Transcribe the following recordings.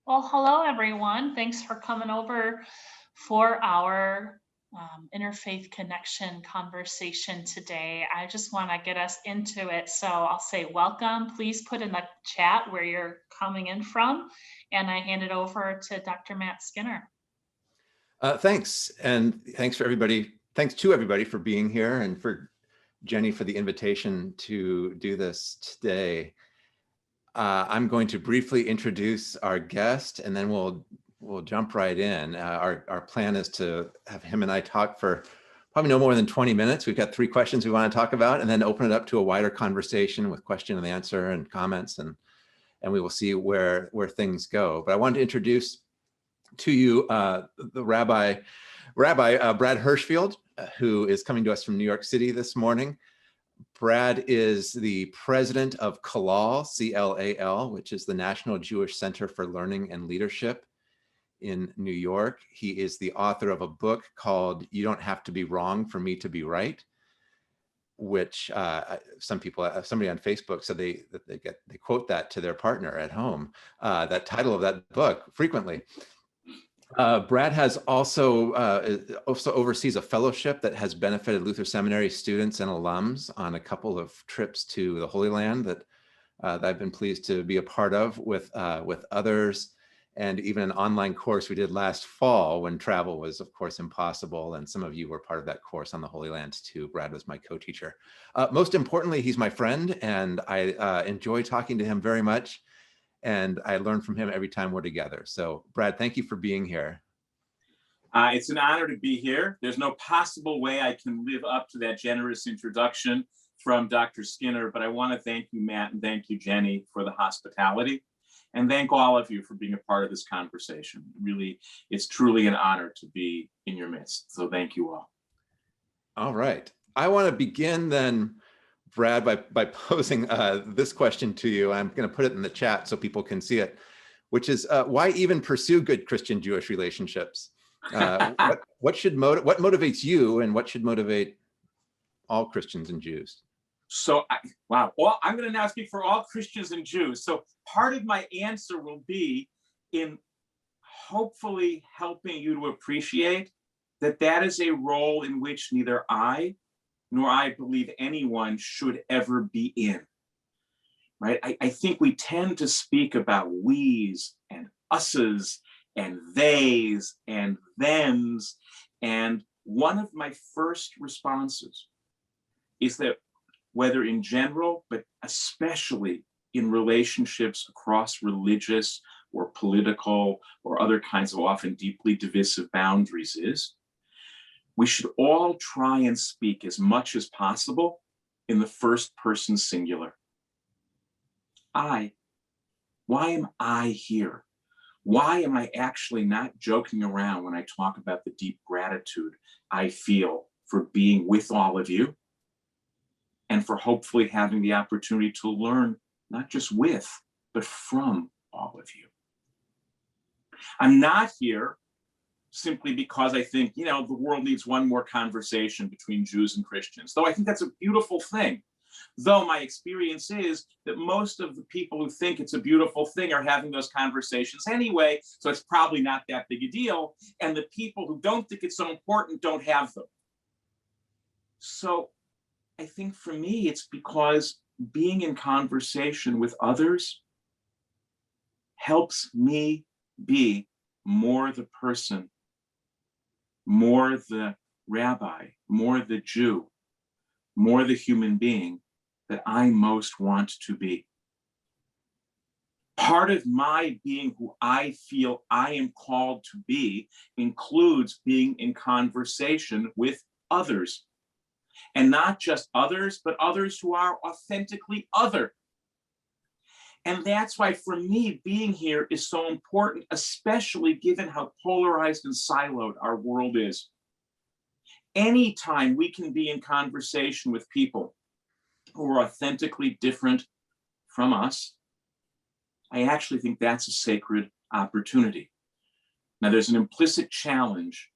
Well, hello, everyone. Thanks for coming over for our interfaith connection conversation today. I just want to get us into it. So I'll say welcome. Please put in the chat where you're coming in from, and I hand it over to Dr. Matt Skinner. Thanks, and thanks to everybody for being here, and for Jenny for the invitation to do this today. I'm going to briefly introduce our guest, and then we'll jump right in. Our plan is to have him and I talk for probably no more than 20 minutes. We've got 3 questions we want to talk about, and then open it up to a wider conversation with question and answer and comments, and we will see where things go. But I wanted to introduce to you the Rabbi Brad Hirschfield, who is coming to us from New York City this morning. Brad is the president of CALAL, C-L-A-L, which is the National Jewish Center for Learning and Leadership in New York. He is the author of a book called "You Don't Have to Be Wrong for Me to Be Right," which somebody on Facebook said they quote that to their partner at home, that title of that book frequently. Brad has also oversees a fellowship that has benefited Luther Seminary students and alums on a couple of trips to the Holy Land that I've been pleased to be a part of with others, and even an online course we did last fall when travel was, of course, impossible, and some of you were part of that course on the Holy Land too. Brad was my co-teacher. Most importantly, he's my friend, and I enjoy talking to him very much. And I learn from him every time we're together. So Brad, thank you for being here. It's an honor to be here. There's no possible way I can live up to that generous introduction from Dr. Skinner, but I want to thank you, Matt, and thank you, Jenny, for the hospitality. And thank all of you for being a part of this conversation. Really, it's truly an honor to be in your midst. So thank you all. All right. I want to begin then, Brad, by posing this question to you. I'm going to put it in the chat so people can see it, which is why even pursue good Christian-Jewish relationships? What motivates you, and what should motivate all Christians and Jews? So, wow. Well, I'm going to now speak for all Christians and Jews. So part of my answer will be in hopefully helping you to appreciate that that is a role in which neither I nor I believe anyone should ever be in, right? I think we tend to speak about we's and us's and they's and them's. And one of my first responses is that whether in general, but especially in relationships across religious or political or other kinds of often deeply divisive boundaries, is we should all try and speak as much as possible in the first person singular. I. Why am I here? Why am I actually not joking around when I talk about the deep gratitude I feel for being with all of you, and for hopefully having the opportunity to learn not just with, but from all of you? I'm not here simply because I think, the world needs one more conversation between Jews and Christians, though I think that's a beautiful thing. Though my experience is that most of the people who think it's a beautiful thing are having those conversations anyway, so it's probably not that big a deal. And the people who don't think it's so important don't have them. So I think for me, it's because being in conversation with others helps me be more the person, more the rabbi, more the Jew, more the human being that I most want to be. Part of my being who I feel I am called to be includes being in conversation with others. And not just others, but others who are authentically other. And that's why, for me, being here is so important, especially given how polarized and siloed our world is. Anytime we can be in conversation with people who are authentically different from us, I actually think that's a sacred opportunity. Now, there's an implicit challenge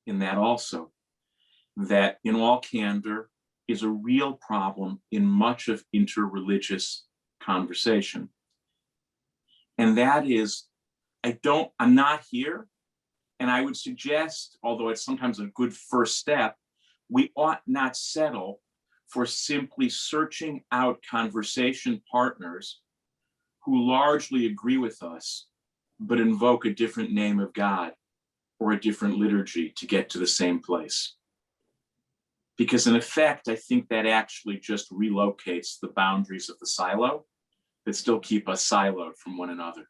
in that also, that in all candor is a real problem in much of interreligious conversation. And that is I'm not here. And I would suggest, although it's sometimes a good first step, we ought not settle for simply searching out conversation partners who largely agree with us, but invoke a different name of God or a different liturgy to get to the same place. Because in effect, I think that actually just relocates the boundaries of the silo that still keep us siloed from one another.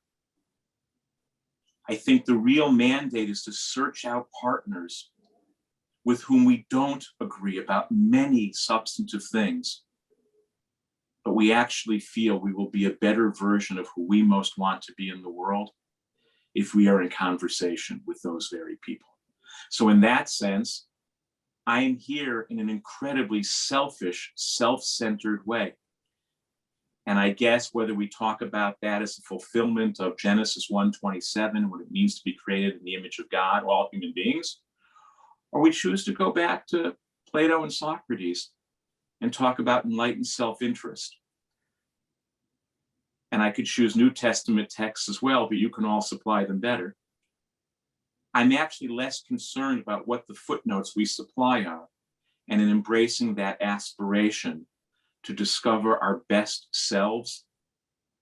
I think the real mandate is to search out partners with whom we don't agree about many substantive things, but we actually feel we will be a better version of who we most want to be in the world if we are in conversation with those very people. So in that sense, I am here in an incredibly selfish, self-centered way. And I guess whether we talk about that as a fulfillment of Genesis 1:27, what it means to be created in the image of God, all human beings, or we choose to go back to Plato and Socrates and talk about enlightened self-interest. And I could choose New Testament texts as well, but you can all supply them better. I'm actually less concerned about what the footnotes we supply are, and in embracing that aspiration to discover our best selves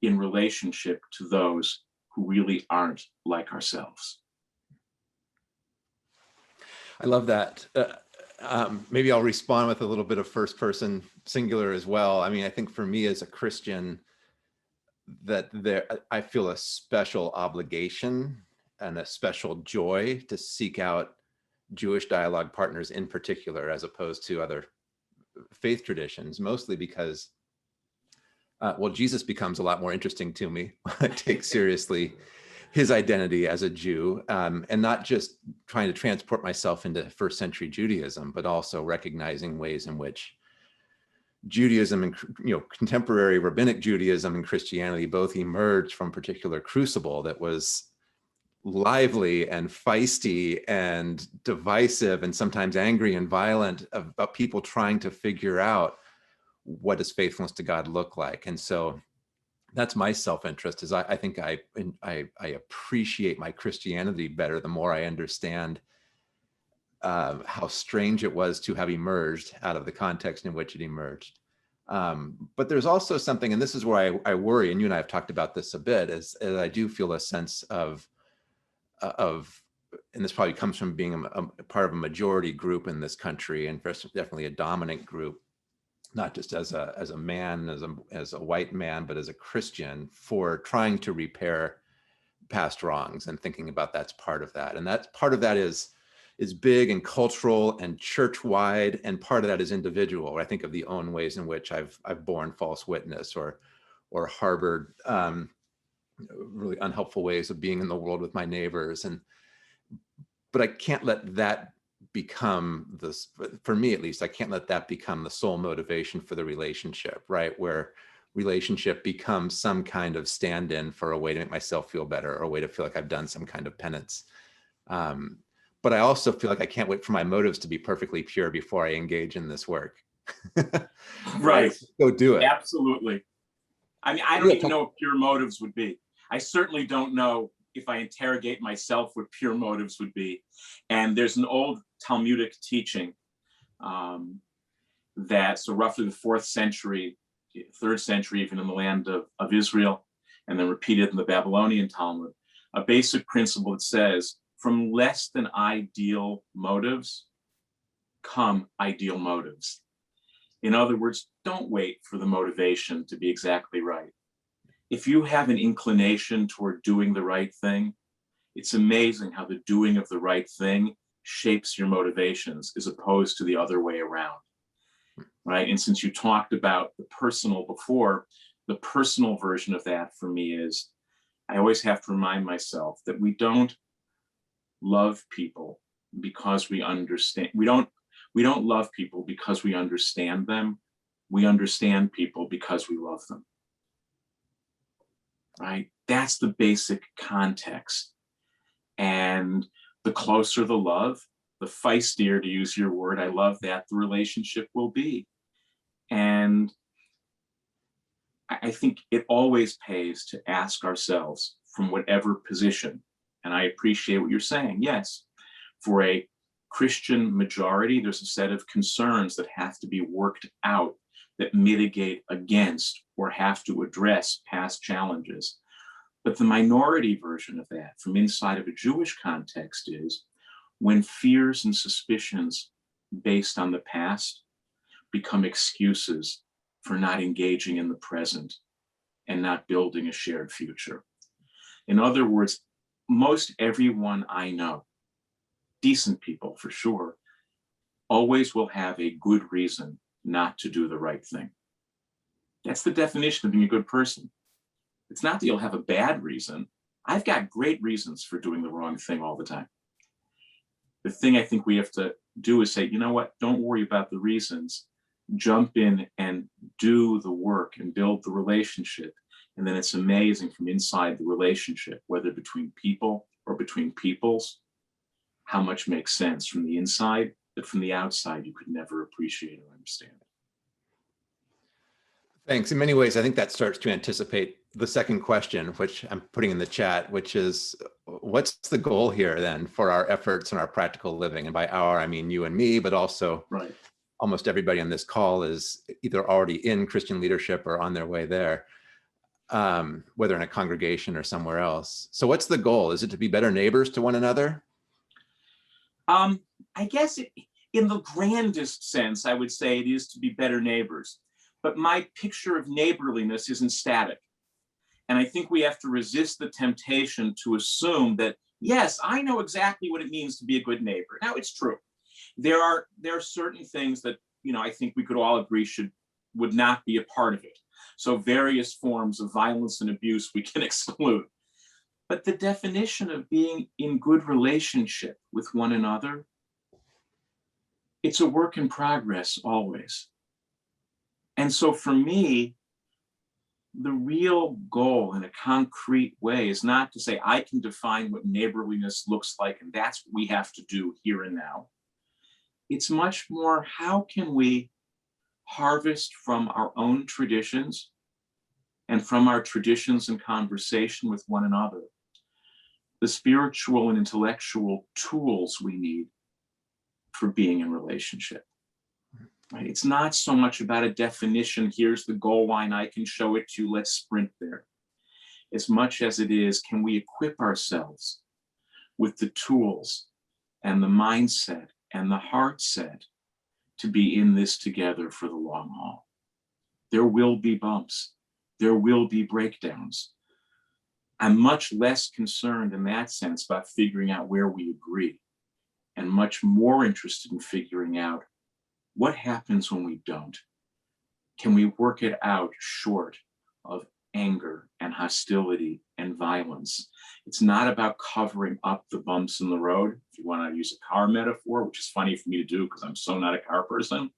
in relationship to those who really aren't like ourselves. I love that. Maybe I'll respond with a little bit of first person singular as well. I mean, I think for me as a Christian, that I feel a special obligation and a special joy to seek out Jewish dialogue partners in particular, as opposed to other faith traditions, mostly because, well, Jesus becomes a lot more interesting to me when I take seriously his identity as a Jew, and not just trying to transport myself into first century Judaism, but also recognizing ways in which Judaism and contemporary rabbinic Judaism and Christianity both emerged from a particular crucible that was lively and feisty and divisive and sometimes angry and violent, about people trying to figure out what does faithfulness to God look like. And so that's my self-interest, is I think I appreciate my Christianity better the more I understand how strange it was to have emerged out of the context in which it emerged. But there's also something, and this is where I worry, and you and I have talked about this a bit, is I do feel a sense of, and this probably comes from being a part of a majority group in this country, and definitely a dominant group, not just as a man, as a white man, but as a Christian, for trying to repair past wrongs and thinking about that's part of that. And that's part of that is big and cultural and church-wide, and part of that is individual. I think of the own ways in which I've borne false witness or harbored really unhelpful ways of being in the world with my neighbors. But I can't let that become this, for me at least, I can't let that become the sole motivation for the relationship, right? Where relationship becomes some kind of stand-in for a way to make myself feel better, or a way to feel like I've done some kind of penance. But I also feel like I can't wait for my motives to be perfectly pure before I engage in this work. Right. Go do it. Absolutely. I mean, I don't even know what pure motives would be. I certainly don't know, if I interrogate myself, what pure motives would be. And there's an old Talmudic teaching that, so roughly the 4th century, 3rd century, even in the land of Israel, and then repeated in the Babylonian Talmud, a basic principle that says, from less than ideal motives come ideal motives. In other words, don't wait for the motivation to be exactly right. If you have an inclination toward doing the right thing, it's amazing how the doing of the right thing shapes your motivations as opposed to the other way around, right? And since you talked about the personal before, the personal version of that for me is, I always have to remind myself that we don't love people because we understand. We don't love people because we understand them. We understand people because we love them. Right? That's the basic context. And the closer the love, the feistier, to use your word, I love that, the relationship will be. And I think it always pays to ask ourselves from whatever position. And I appreciate what you're saying. Yes, for a Christian majority, there's a set of concerns that have to be worked out that mitigate against or have to address past challenges. But the minority version of that from inside of a Jewish context is when fears and suspicions based on the past become excuses for not engaging in the present and not building a shared future. In other words, most everyone I know, decent people for sure, always will have a good reason not to do the right thing. That's the definition of being a good person. It's not that you'll have a bad reason. I've got great reasons for doing the wrong thing all the time. The thing I think we have to do is say, you know what, don't worry about the reasons. Jump in and do the work and build the relationship. And then it's amazing from inside the relationship, whether between people or between peoples, how much makes sense from the inside, but from the outside, you could never appreciate or understand it. Thanks. In many ways, I think that starts to anticipate the second question, which I'm putting in the chat, which is, what's the goal here then for our efforts and our practical living? And by our, I mean you and me, but also Right. Almost everybody on this call is either already in Christian leadership or on their way there, whether in a congregation or somewhere else. So what's the goal? Is it to be better neighbors to one another? I guess in the grandest sense, I would say it is to be better neighbors. But my picture of neighborliness isn't static. And I think we have to resist the temptation to assume that, yes, I know exactly what it means to be a good neighbor. Now, it's true. There are certain things that, I think we could all agree would not be a part of it. So various forms of violence and abuse we can exclude. But the definition of being in good relationship with one another, it's a work in progress always. And so for me, the real goal in a concrete way is not to say I can define what neighborliness looks like and that's what we have to do here and now. It's much more, how can we harvest from our own traditions and from our traditions and conversation with one another the spiritual and intellectual tools we need for being in relationship. Right? It's not so much about a definition, here's the goal line, I can show it to you, let's sprint there. As much as it is, can we equip ourselves with the tools and the mindset and the heart set to be in this together for the long haul? There will be bumps. There will be breakdowns. I'm much less concerned in that sense about figuring out where we agree and much more interested in figuring out what happens when we don't. Can we work it out short of anger and hostility and violence? It's not about covering up the bumps in the road. If you want to use a car metaphor, which is funny for me to do because I'm so not a car person,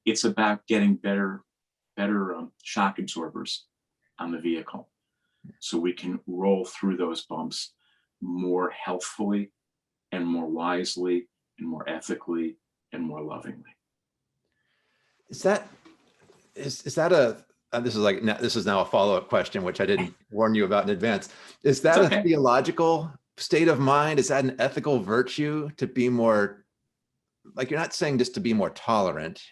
it's about getting better shock absorbers on the vehicle so we can roll through those bumps more healthfully and more wisely and more ethically and more lovingly. Is that a this is now a follow-up question, which I didn't warn you about in advance. Is that a theological state of mind? Is that an ethical virtue to be more, like, you're not saying just to be more tolerant?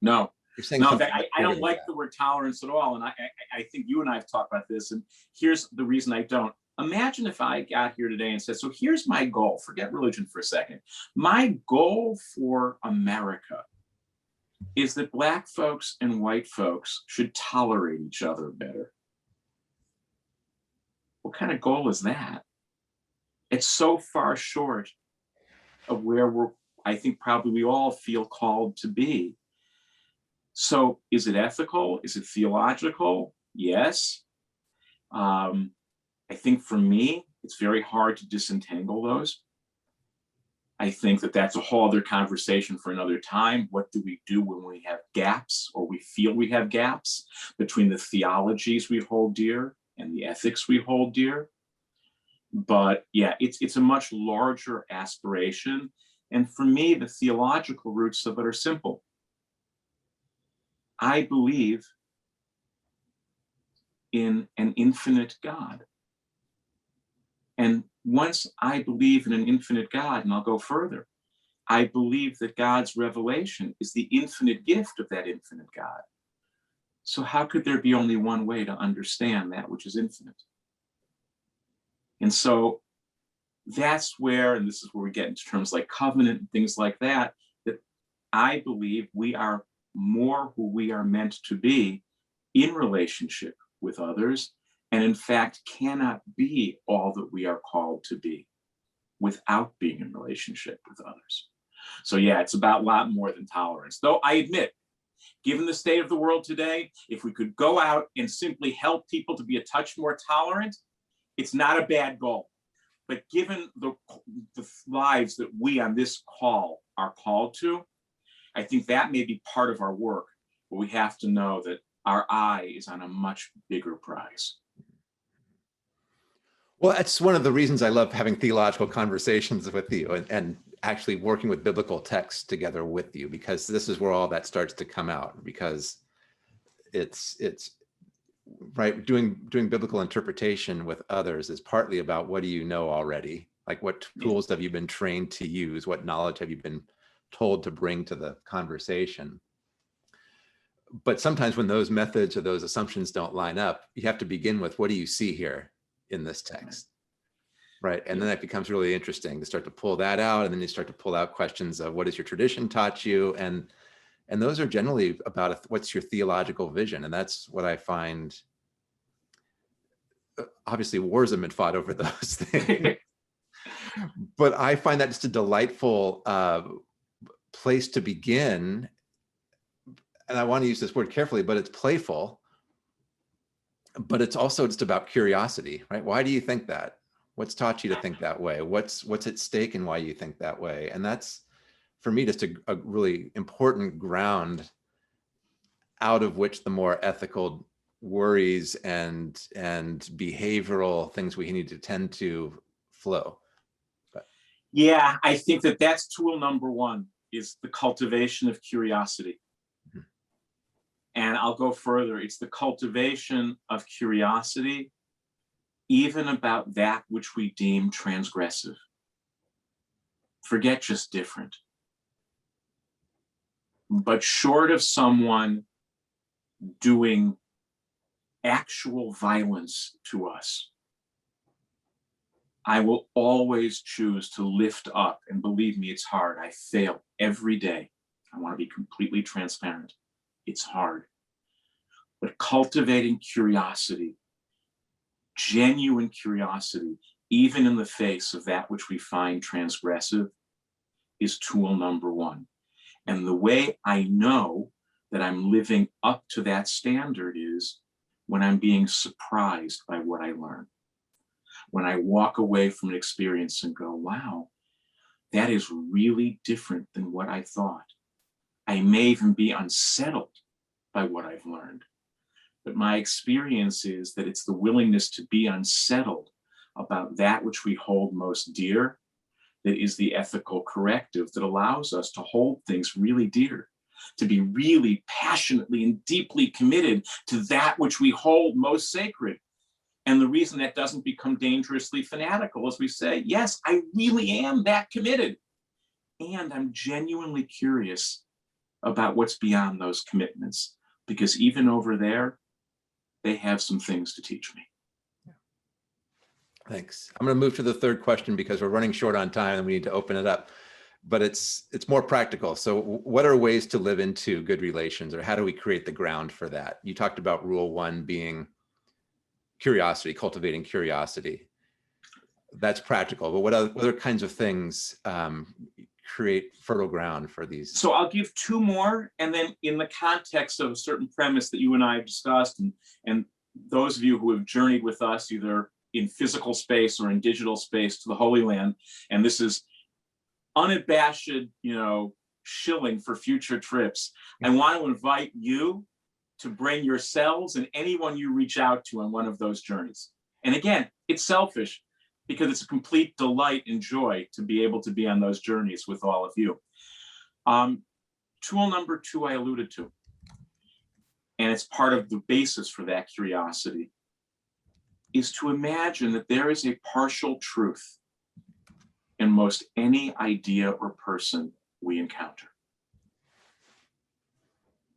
No. You're saying no, something I don't like the word tolerance at all. And I think you and I have talked about this. And here's the reason I don't. Imagine if I got here today and said, so here's my goal. Forget religion for a second. My goal for America is that Black folks and white folks should tolerate each other better. What kind of goal is that? It's so far short of where I think probably we all feel called to be. So is it ethical? Is it theological? Yes. I think for me, it's very hard to disentangle those. I think that that's a whole other conversation for another time. What do we do when we have gaps or we feel we have gaps between the theologies we hold dear and the ethics we hold dear? But yeah, it's a much larger aspiration. And for me, the theological roots of it are simple. I believe in an infinite God. And once I believe in an infinite God, and I'll go further, I believe that God's revelation is the infinite gift of that infinite God. So how could there be only one way to understand that which is infinite? And so that's where, and this is where we get into terms like covenant and things like that, that I believe we are more who we are meant to be in relationship with others, and in fact cannot be all that we are called to be without being in relationship with others. So yeah, it's about a lot more than tolerance. Though I admit, given the state of the world today, if we could go out and simply help people to be a touch more tolerant, it's not a bad goal. But given the lives that we on this call are called to, I think that may be part of our work, but we have to know that our eye is on a much bigger prize. Well, that's one of the reasons I love having theological conversations with you and actually working with biblical texts together with you, because this is where all that starts to come out, because it's right, doing biblical interpretation with others is partly about what do you know already? Like what tools have you been trained to use? What knowledge have you been told to bring to the conversation? But sometimes when those methods or those assumptions don't line up, you have to begin with, what do you see here in this text? Right. And then that becomes really interesting to start to pull that out. And then you start to pull out questions of what has your tradition taught you? And those are generally about what's your theological vision. And that's what I find. Obviously, wars have been fought over those things. But I find that just a delightful place to begin. And I want to use this word carefully, but it's playful. But it's also just about curiosity, right? Why do you think that? What's taught you to think that way? What's at stake and why you think that way? And that's, for me, just a really important ground out of which the more ethical worries and behavioral things we need to tend to flow. But. Yeah, I think that that's tool number one, is the cultivation of curiosity. Mm-hmm. And I'll go further. It's the cultivation of curiosity even about that which we deem transgressive. Forget just different. But short of someone doing actual violence to us, I will always choose to lift up, and believe me, it's hard. I fail every day. I want to be completely transparent. It's hard. But cultivating curiosity, genuine curiosity, even in the face of that which we find transgressive, is tool number one. And the way I know that I'm living up to that standard is when I'm being surprised by what I learn. When I walk away from an experience and go, wow, that is really different than what I thought. I may even be unsettled by what I've learned. But my experience is that it's the willingness to be unsettled about that which we hold most dear that is the ethical corrective that allows us to hold things really dear, to be really passionately and deeply committed to that which we hold most sacred. And the reason that doesn't become dangerously fanatical is we say, yes, I really am that committed. And I'm genuinely curious about what's beyond those commitments, because even over there, they have some things to teach me. Thanks. I'm going to move to the third question because we're running short on time and we need to open it up. But it's more practical. So what are ways to live into good relations, or how do we create the ground for that? You talked about rule one being curiosity, cultivating curiosity. That's practical. But what other kinds of things create fertile ground for these? So I'll give two more, and then in the context of a certain premise that you and I have discussed, and those of you who have journeyed with us either in physical space or in digital space to the Holy Land, and this is unabashed, shilling for future trips. I want to invite you to bring yourselves and anyone you reach out to on one of those journeys. And again, it's selfish, because it's a complete delight and joy to be able to be on those journeys with all of you. Tool number two I alluded to, and it's part of the basis for that curiosity, is to imagine that there is a partial truth in most any idea or person we encounter.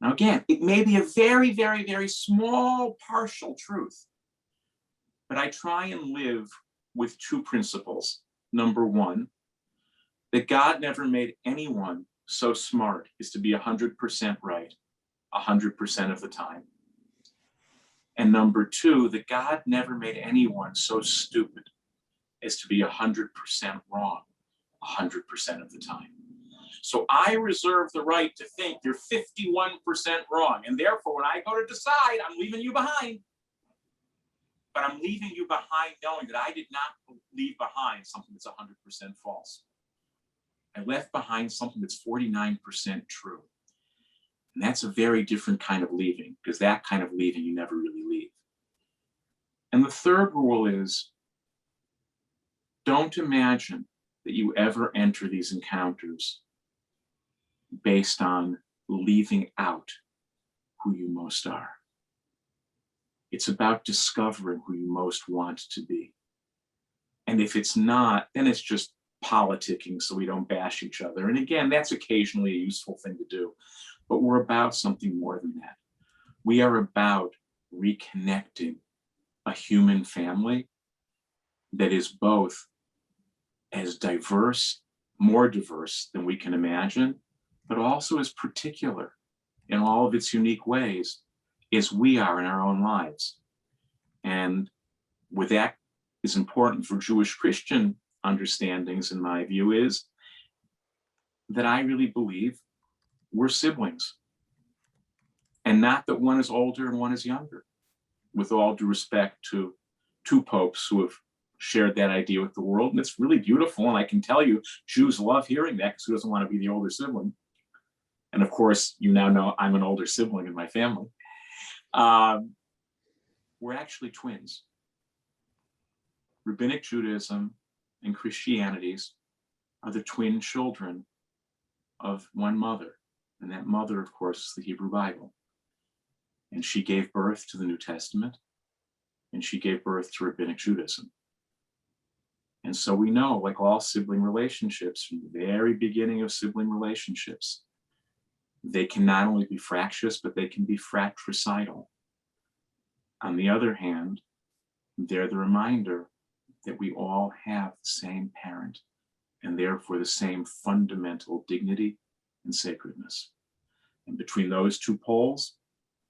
Now, again, it may be a very, very, very small partial truth, but I try and live with two principles. Number one, that God never made anyone so smart as to be 100% right 100% of the time. And number two, that God never made anyone so stupid as to be 100% wrong 100% of the time. So I reserve the right to think you're 51% wrong. And therefore, when I go to decide, I'm leaving you behind. But I'm leaving you behind knowing that I did not leave behind something that's 100% false. I left behind something that's 49% true. And that's a very different kind of leaving, because that kind of leaving you never really leave. And the third rule is, don't imagine that you ever enter these encounters based on leaving out who you most are. It's about discovering who you most want to be. And if it's not, then it's just politicking so we don't bash each other. And again, that's occasionally a useful thing to do. But we're about something more than that. We are about reconnecting a human family that is both as diverse, more diverse than we can imagine, but also as particular in all of its unique ways as we are in our own lives. And with that is important for Jewish Christian understandings, in my view, is that I really believe we're siblings. And not that one is older and one is younger, with all due respect to two popes who have shared that idea with the world. And it's really beautiful. And I can tell you, Jews love hearing that, because who doesn't want to be the older sibling? And of course, you now know I'm an older sibling in my family. We're actually twins. Rabbinic Judaism and Christianity are the twin children of one mother. And that mother, of course, is the Hebrew Bible. And she gave birth to the New Testament, and she gave birth to Rabbinic Judaism. And so we know, like all sibling relationships, from the very beginning of sibling relationships, they can not only be fractious, but they can be fratricidal. On the other hand, they're the reminder that we all have the same parent, and therefore the same fundamental dignity and sacredness. And between those two poles,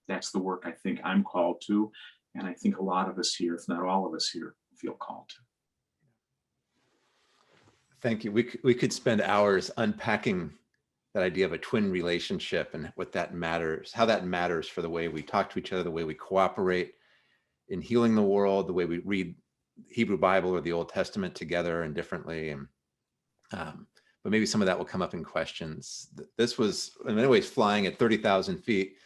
that's the work I think I'm called to, and I think a lot of us here, if not all of us here, feel called to. Thank you. We could spend hours unpacking that idea of a twin relationship and what that matters, how that matters for the way we talk to each other, the way we cooperate in healing the world, the way we read Hebrew Bible or the Old Testament together and differently. And but maybe some of that will come up in questions. This was, in many ways, flying at 30,000 feet.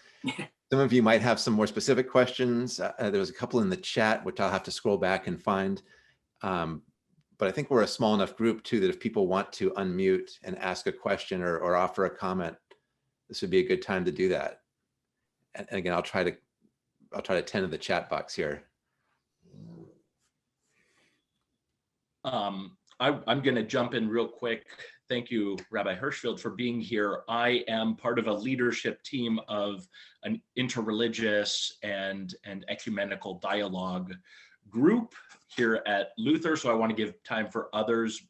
Some of you might have some more specific questions. There was a couple in the chat, which I'll have to scroll back and find. But I think we're a small enough group too, that if people want to unmute and ask a question or offer a comment, this would be a good time to do that. And again, I'll try to tend to the chat box here. I'm going to jump in real quick. Thank you, Rabbi Hirschfield, for being here. I am part of a leadership team of an interreligious and ecumenical dialogue group here at Luther, so I want to give time for others,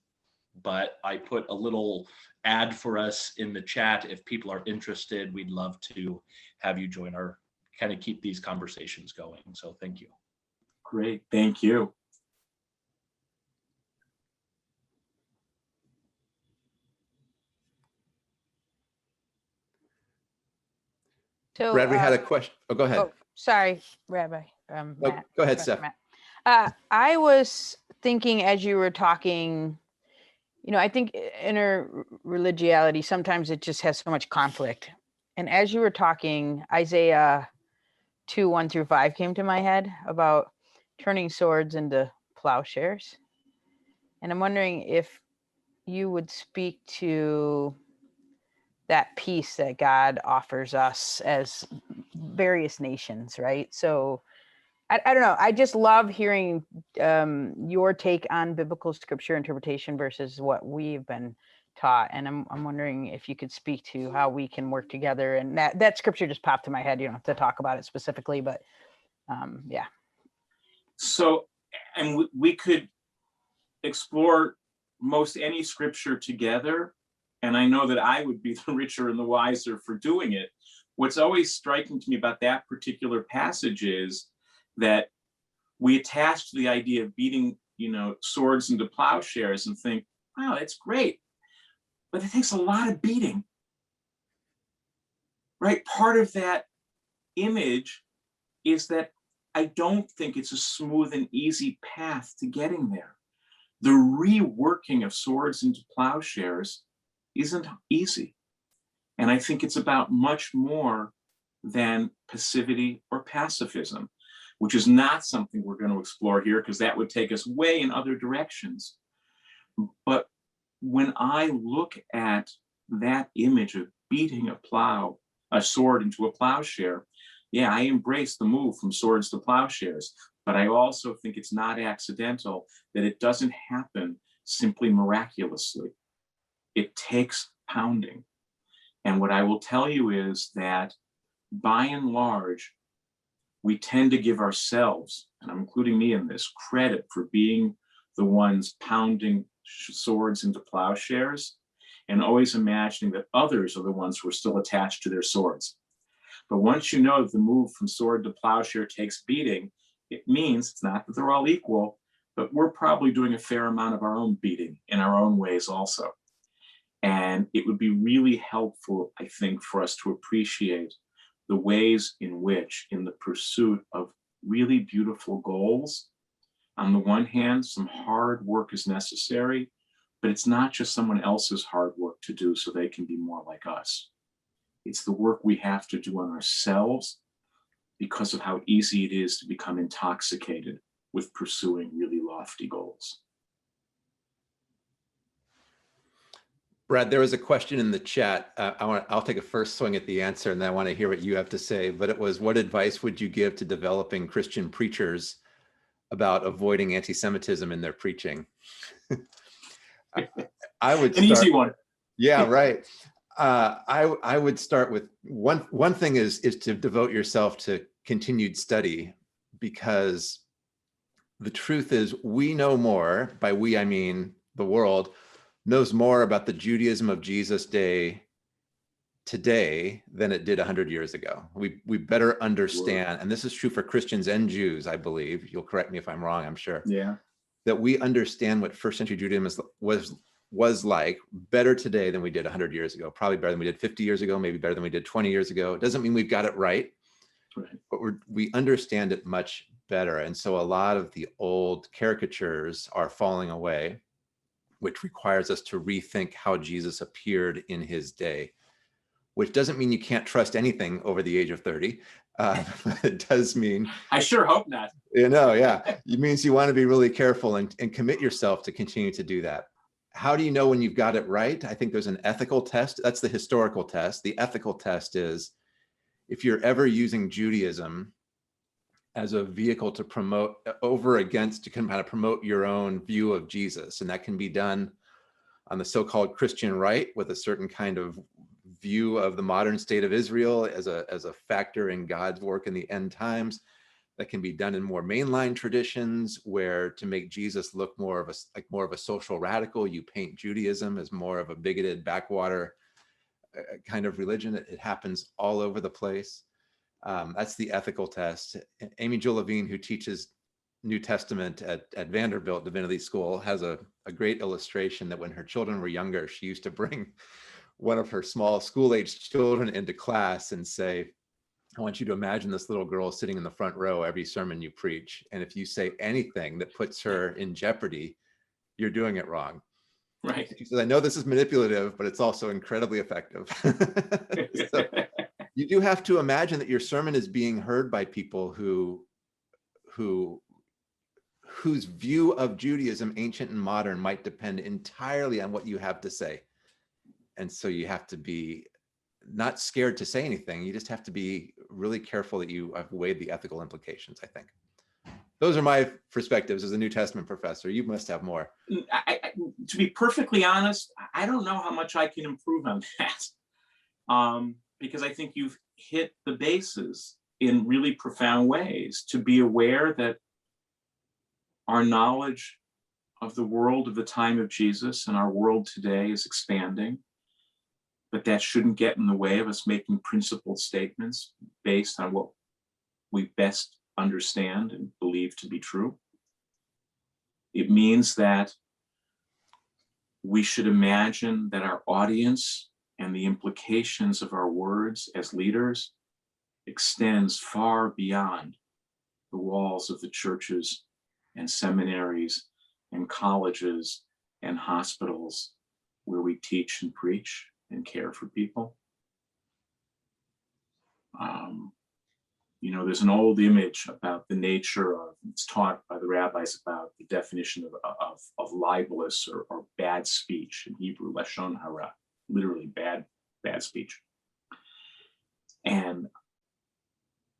but I put a little ad for us in the chat. If people are interested, we'd love to have you join our, kind of keep these conversations going. So thank you. Great, thank you. So, Brad, we had a question. Oh, go ahead. Oh, sorry, Rabbi. Matt. Go ahead, Dr. Steph. Matt. I was thinking as you were talking, I think interreligiality, sometimes it just has so much conflict. And as you were talking, Isaiah 2:1-5 came to my head about turning swords into plowshares. And I'm wondering if you would speak to that peace that God offers us as various nations, right? So I don't know. I just love hearing your take on biblical scripture interpretation versus what we've been taught. And I'm wondering if you could speak to how we can work together. And that scripture just popped in my head. You don't have to talk about it specifically, but yeah. So, and we could explore most any scripture together. And I know that I would be the richer and the wiser for doing it. What's always striking to me about that particular passage is that we attach to the idea of beating, swords into plowshares and think, wow, that's great. But it takes a lot of beating, right? Part of that image is that I don't think it's a smooth and easy path to getting there. The reworking of swords into plowshares isn't easy. And I think it's about much more than passivity or pacifism, which is not something we're going to explore here because that would take us way in other directions. But when I look at that image of beating a sword into a plowshare, yeah, I embrace the move from swords to plowshares, but I also think it's not accidental that it doesn't happen simply miraculously. It takes pounding. And what I will tell you is that by and large, we tend to give ourselves, and I'm including me in this, credit for being the ones pounding swords into plowshares and always imagining that others are the ones who are still attached to their swords. But once you know that the move from sword to plowshare takes beating, it means it's not that they're all equal, but we're probably doing a fair amount of our own beating in our own ways also. And it would be really helpful, I think, for us to appreciate the ways in which, in the pursuit of really beautiful goals, on the one hand, some hard work is necessary, but it's not just someone else's hard work to do so they can be more like us. It's the work we have to do on ourselves because of how easy it is to become intoxicated with pursuing really lofty goals. Brad, there was a question in the chat. I'll take a first swing at the answer, and then I want to hear what you have to say. But it was, what advice would you give to developing Christian preachers about avoiding anti-Semitism in their preaching? I would an easy one. Yeah, right. I would start with one thing is to devote yourself to continued study, because the truth is we know more. By we, I mean the world knows more about the Judaism of Jesus' day today than it did 100 years ago. We better understand, and this is true for Christians and Jews, I believe. You'll correct me if I'm wrong, I'm sure. Yeah. That we understand what first century Judaism was like better today than we did 100 years ago, probably better than we did 50 years ago, maybe better than we did 20 years ago. It doesn't mean we've got it right, but we understand it much better. And so a lot of the old caricatures are falling away, which requires us to rethink how Jesus appeared in his day, which doesn't mean you can't trust anything over the age of 30. It does mean— I sure hope not. Yeah. It means you want to be really careful and commit yourself to continue to do that. How do you know when you've got it right? I think there's an ethical test. That's the historical test. The ethical test is if you're ever using Judaism as a vehicle to promote to kind of promote your own view of Jesus. And that can be done on the so-called Christian right with a certain kind of view of the modern state of Israel as a factor in God's work in the end times. That can be done in more mainline traditions where to make Jesus look more of a social radical, you paint Judaism as more of a bigoted backwater kind of religion. It happens all over the place. That's the ethical test. Amy Jo Levine, who teaches New Testament at Vanderbilt Divinity School, has a great illustration that when her children were younger, she used to bring one of her small school-aged children into class and say, I want you to imagine this little girl sitting in the front row every sermon you preach. And if you say anything that puts her in jeopardy, you're doing it wrong. Right. She says, I know this is manipulative, but it's also incredibly effective. So you do have to imagine that your sermon is being heard by people whose view of Judaism, ancient and modern, might depend entirely on what you have to say. And so you have to be not scared to say anything. You just have to be really careful that you have weighed the ethical implications, I think. Those are my perspectives as a New Testament professor. You must have more. To be perfectly honest, I don't know how much I can improve on that. Because I think you've hit the bases in really profound ways, to be aware that our knowledge of the world of the time of Jesus and our world today is expanding, but that shouldn't get in the way of us making principled statements based on what we best understand and believe to be true. It means that we should imagine that our audience and the implications of our words as leaders extends far beyond the walls of the churches and seminaries and colleges and hospitals where we teach and preach and care for people. There's an old image about the nature of, it's taught by the rabbis about the definition of libelous or bad speech in Hebrew, lashon hara, literally bad speech. And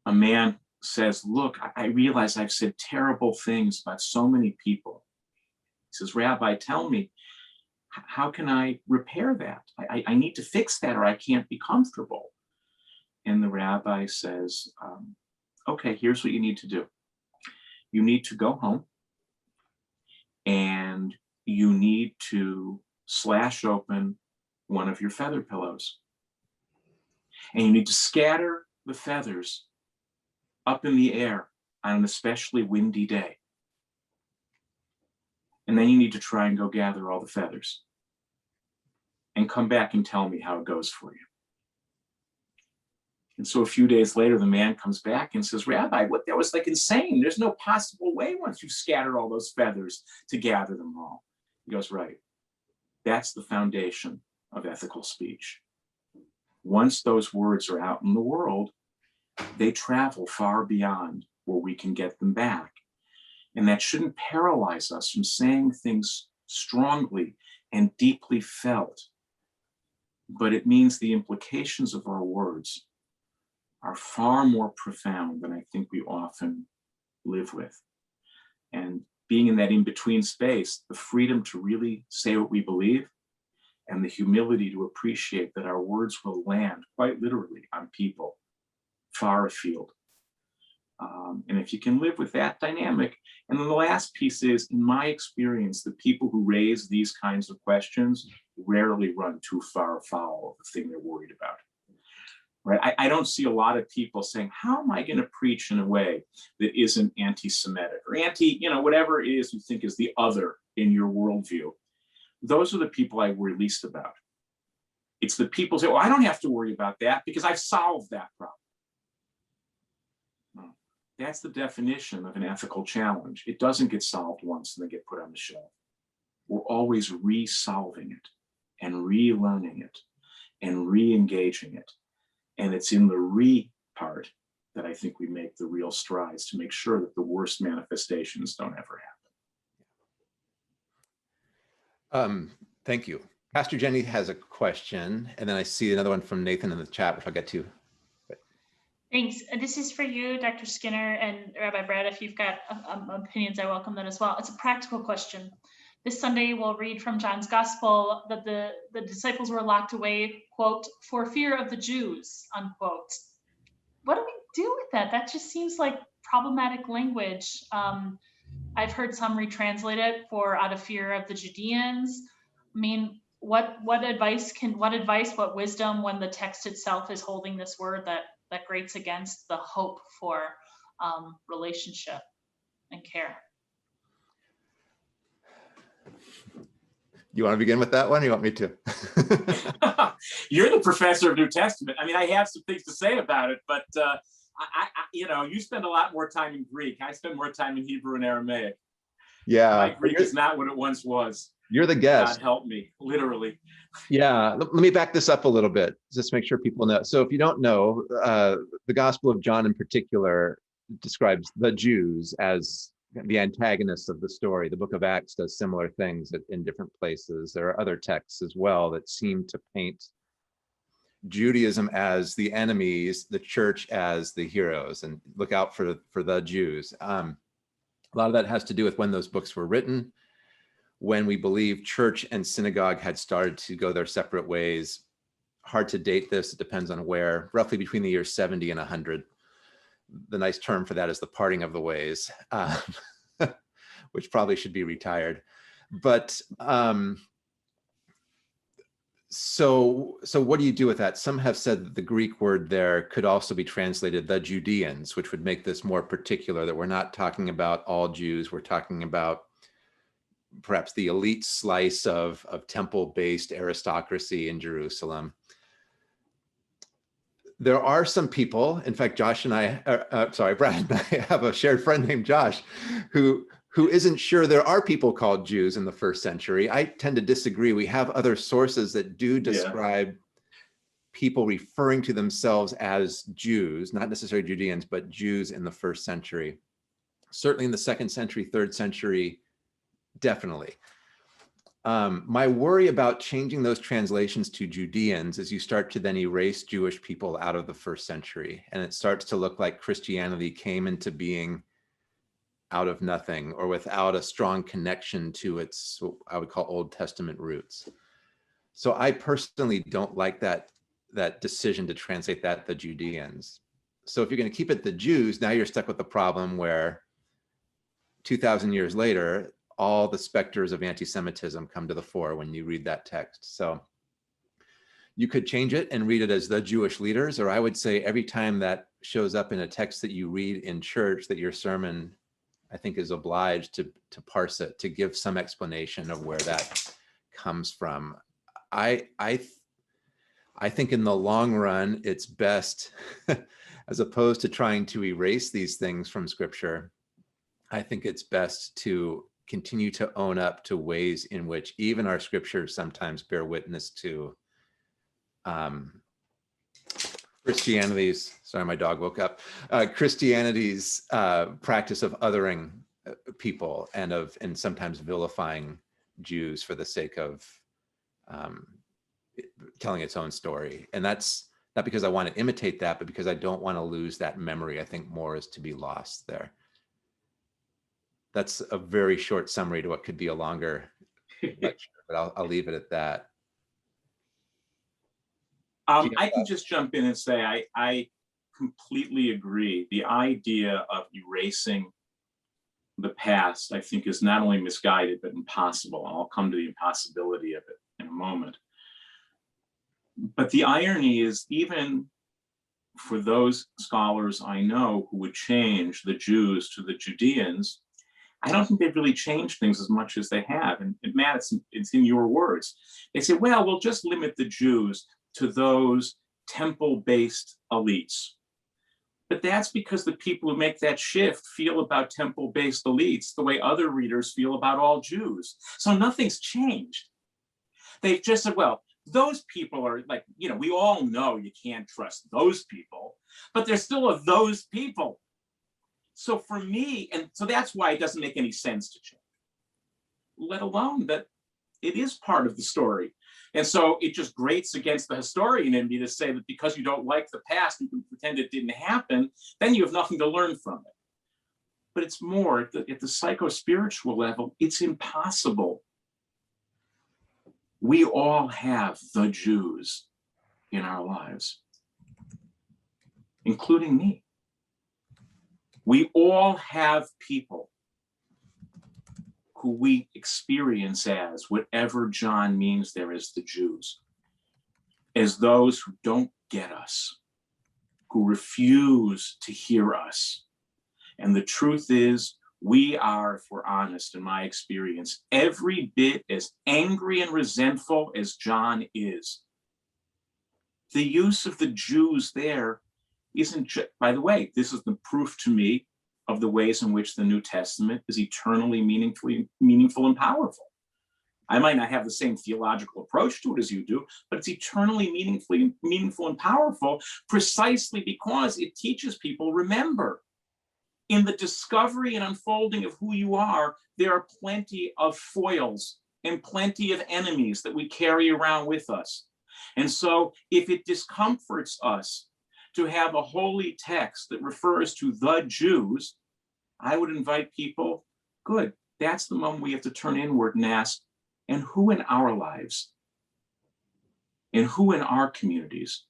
a man says, look, I realize I've said terrible things about so many people. He says, Rabbi, tell me, how can I repair that? I need to fix that or I can't be comfortable. And the rabbi says, okay, here's what you need to do. You need to go home and you need to slash open one of your feather pillows. And you need to scatter the feathers up in the air on an especially windy day. And then you need to try and go gather all the feathers and come back and tell me how it goes for you. And so a few days later, the man comes back and says, Rabbi, that was like insane. There's no possible way once you scatter all those feathers to gather them all. He goes, right. That's the foundation of ethical speech. Once those words are out in the world, they travel far beyond where we can get them back. And that shouldn't paralyze us from saying things strongly and deeply felt. But it means the implications of our words are far more profound than I think we often live with. And being in that in-between space, the freedom to really say what we believe and the humility to appreciate that our words will land quite literally on people far afield. And if you can live with that dynamic, and then the last piece is, in my experience, the people who raise these kinds of questions rarely run too far afoul of the thing they're worried about. Right? I don't see a lot of people saying, how am I going to preach in a way that isn't anti-Semitic or whatever it is you think is the other in your worldview. Those are the people I worry least about. It's the people who say, well, I don't have to worry about that because I've solved that problem. No, that's the definition of an ethical challenge. It doesn't get solved once and then get put on the shelf. We're always re-solving it and relearning it and re-engaging it. And it's in the re part that I think we make the real strides to make sure that the worst manifestations don't ever happen. Thank you. Pastor Jenny has a question, and then I see another one from Nathan in the chat, which I'll get to. Thanks. And this is for you, Dr. Skinner, and Rabbi Brad. If you've got opinions, I welcome that as well. It's a practical question. This Sunday, we'll read from John's Gospel that the disciples were locked away, quote, for fear of the Jews, unquote. What do we do with that? That just seems like problematic language. I've heard some retranslate it for out of fear of the Judeans. I mean, what wisdom when the text itself is holding this word that grates against the hope for relationship and care? You want to begin with that one? Or you want me to? You're the professor of New Testament. I mean, I have some things to say about it, but you spend a lot more time in Greek. I spend more time in Hebrew and Aramaic. Yeah, my Greek is not what it once was. You're the guest. God help me, literally. Yeah, let me back this up a little bit, just to make sure people know. So if you don't know, the Gospel of John in particular describes the Jews as the antagonists of the story. The book of Acts does similar things in different places. There are other texts as well that seem to paint Judaism as the enemies, the church as the heroes, and look out for the Jews. A lot of that has to do with when those books were written, when we believe church and synagogue had started to go their separate ways. Hard to date this, it depends on where, roughly between the years 70 and 100. The nice term for that is the parting of the ways, which probably should be retired. But so what do you do with that? Some have said that the Greek word there could also be translated the Judeans, which would make this more particular, that we're not talking about all Jews, we're talking about perhaps the elite slice of temple-based aristocracy in Jerusalem. There are some people, in fact, Josh and I, Brad and I have a shared friend named Josh, who isn't sure there are people called Jews in the first century. I tend to disagree. We have other sources that do describe people referring to themselves as Jews, not necessarily Judeans, but Jews in the first century. Certainly in the second century, third century, definitely. My worry about changing those translations to Judeans is you start to then erase Jewish people out of the first century, and it starts to look like Christianity came into being out of nothing or without a strong connection to its, what I would call Old Testament roots. So I personally don't like that decision to translate that the Judeans. So if you're going to keep it the Jews, now you're stuck with the problem where 2,000 years later, all the specters of anti-Semitism come to the fore when you read that text. So you could change it and read it as the Jewish leaders, or I would say every time that shows up in a text that you read in church, that your sermon, I think, is obliged to parse it, to give some explanation of where that comes from. I think in the long run, it's best, as opposed to trying to erase these things from Scripture, I think it's best to continue to own up to ways in which even our scriptures sometimes bear witness to Christianity's, sorry, my dog woke up, Christianity's practice of othering people and sometimes vilifying Jews for the sake of telling its own story. And that's not because I want to imitate that, but because I don't want to lose that memory. I think more is to be lost there. That's a very short summary to what could be a longer lecture, but I'll leave it at that. I can just jump in and say I completely agree. The idea of erasing the past, I think, is not only misguided, but impossible. I'll come to the impossibility of it in a moment. But the irony is, even for those scholars I know who would change the Jews to the Judeans, I don't think they've really changed things as much as they have. And Matt, it's in your words. They say, well, we'll just limit the Jews to those temple-based elites. But that's because the people who make that shift feel about temple-based elites the way other readers feel about all Jews. So nothing's changed. They've just said, well, those people are like, we all know you can't trust those people, but they're still those people. So for me, and so that's why it doesn't make any sense to change, let alone that it is part of the story. And so it just grates against the historian in me to say that because you don't like the past, you can pretend it didn't happen, then you have nothing to learn from it. But it's more at the psycho-spiritual level, it's impossible. We all have the Jews in our lives, including me. We all have people who we experience as whatever John means there is the Jews, as those who don't get us, who refuse to hear us. And the truth is, we are, if we're honest, in my experience, every bit as angry and resentful as John is. The use of the Jews there isn't just, by the way, this is the proof to me of the ways in which the New Testament is eternally meaningful and powerful. I might not have the same theological approach to it as you do, but it's eternally meaningful and powerful precisely because it teaches people, remember, in the discovery and unfolding of who you are, there are plenty of foils and plenty of enemies that we carry around with us. And so if it discomforts us to have a holy text that refers to the Jews, I would invite people Good. That's the moment we have to turn inward and ask, and who in our lives, and who in our communities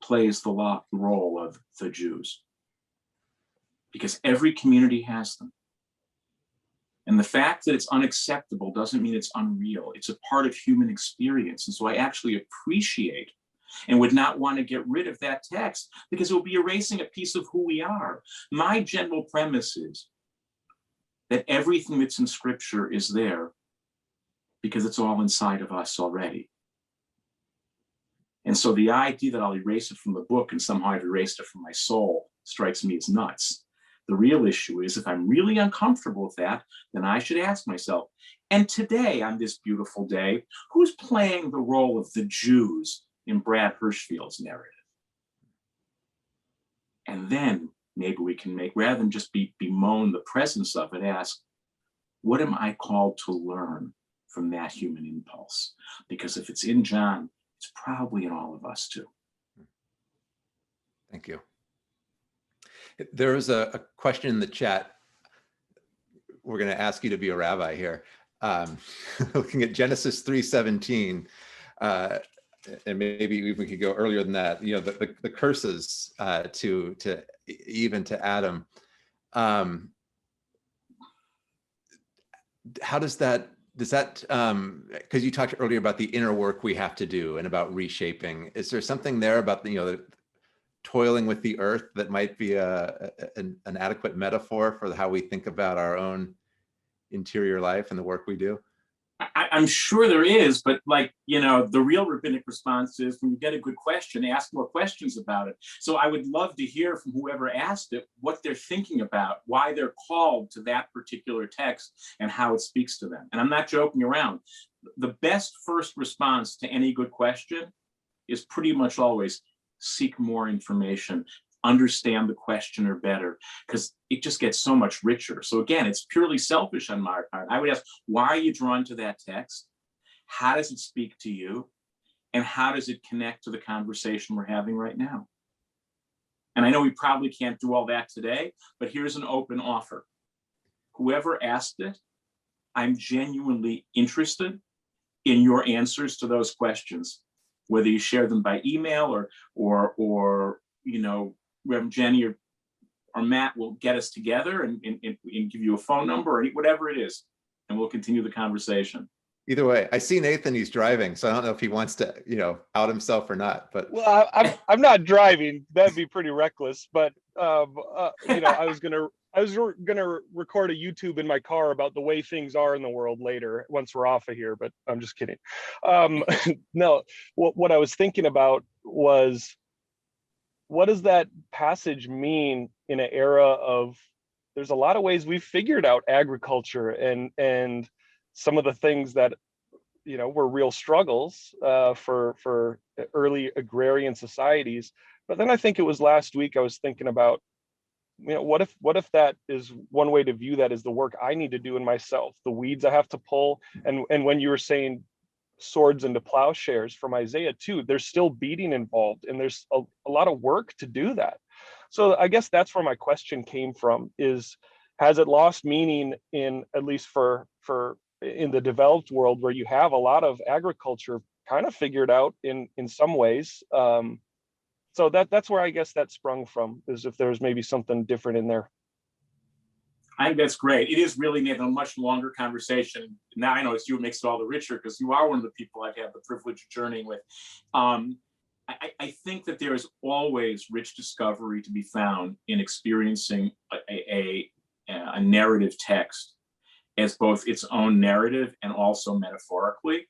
plays the role of the Jews? Because every community has them. And the fact that it's unacceptable doesn't mean it's unreal. It's a part of human experience. And so I actually appreciate and would not want to get rid of that text because it will be erasing a piece of who we are. My general premise is that everything that's in Scripture is there because it's all inside of us already. And so the idea that I'll erase it from the book and somehow I've erased it from my soul strikes me as nuts. The real issue is if I'm really uncomfortable with that, then I should ask myself, and today on this beautiful day, who's playing the role of the Jews in Brad Hirschfield's narrative? And then maybe we can make, rather than just bemoan the presence of it, ask, what am I called to learn from that human impulse? Because if it's in John, it's probably in all of us too. Thank you. There is a question in the chat. We're going to ask you to be a rabbi here. Looking at Genesis 3:17, and maybe we could go earlier than that. You know, the curses to even to Adam. How does that? Because you talked earlier about the inner work we have to do and about reshaping. Is there something there about the toiling with the earth that might be an adequate metaphor for how we think about our own interior life and the work we do? I'm sure there is, but the real rabbinic response is when you get a good question, ask more questions about it. So I would love to hear from whoever asked it, what they're thinking about, why they're called to that particular text and how it speaks to them. And I'm not joking around. The best first response to any good question is pretty much always seek more information, understand the questioner better, because it just gets so much richer. So again, it's purely selfish on my part. I would ask, why are you drawn to that text? How does it speak to you? And how does it connect to the conversation we're having right now? And I know we probably can't do all that today, but here's an open offer. Whoever asked it, I'm genuinely interested in your answers to those questions, whether you share them by email or Reverend Jenny or Matt will get us together and give you a phone number or whatever it is, and we'll continue the conversation. Either way, I see Nathan, he's driving, so I don't know if he wants to, out himself or not, but. Well, I'm not driving. That'd be pretty reckless, but I was gonna record a YouTube in my car about the way things are in the world later once we're off of here, but I'm just kidding. No, what I was thinking about was, what does that passage mean in an era of, there's a lot of ways we've figured out agriculture and some of the things that were real struggles for early agrarian societies. But then I think it was last week I was thinking about, what if that is one way to view that as the work I need to do in myself, the weeds I have to pull. And when you were saying swords into plowshares from Isaiah 2, there's still beating involved, and there's a lot of work to do that. So I guess that's where my question came from, is, has it lost meaning in, at least for in the developed world where you have a lot of agriculture kind of figured out in some ways? So that's where I guess that sprung from, is if there's maybe something different in there. I think that's great. It is really, Nathan, a much longer conversation. Now I know it's you, it makes it all the richer because you are one of the people I've had the privilege of journeying with. I think that there is always rich discovery to be found in experiencing a narrative text as both its own narrative and also metaphorically.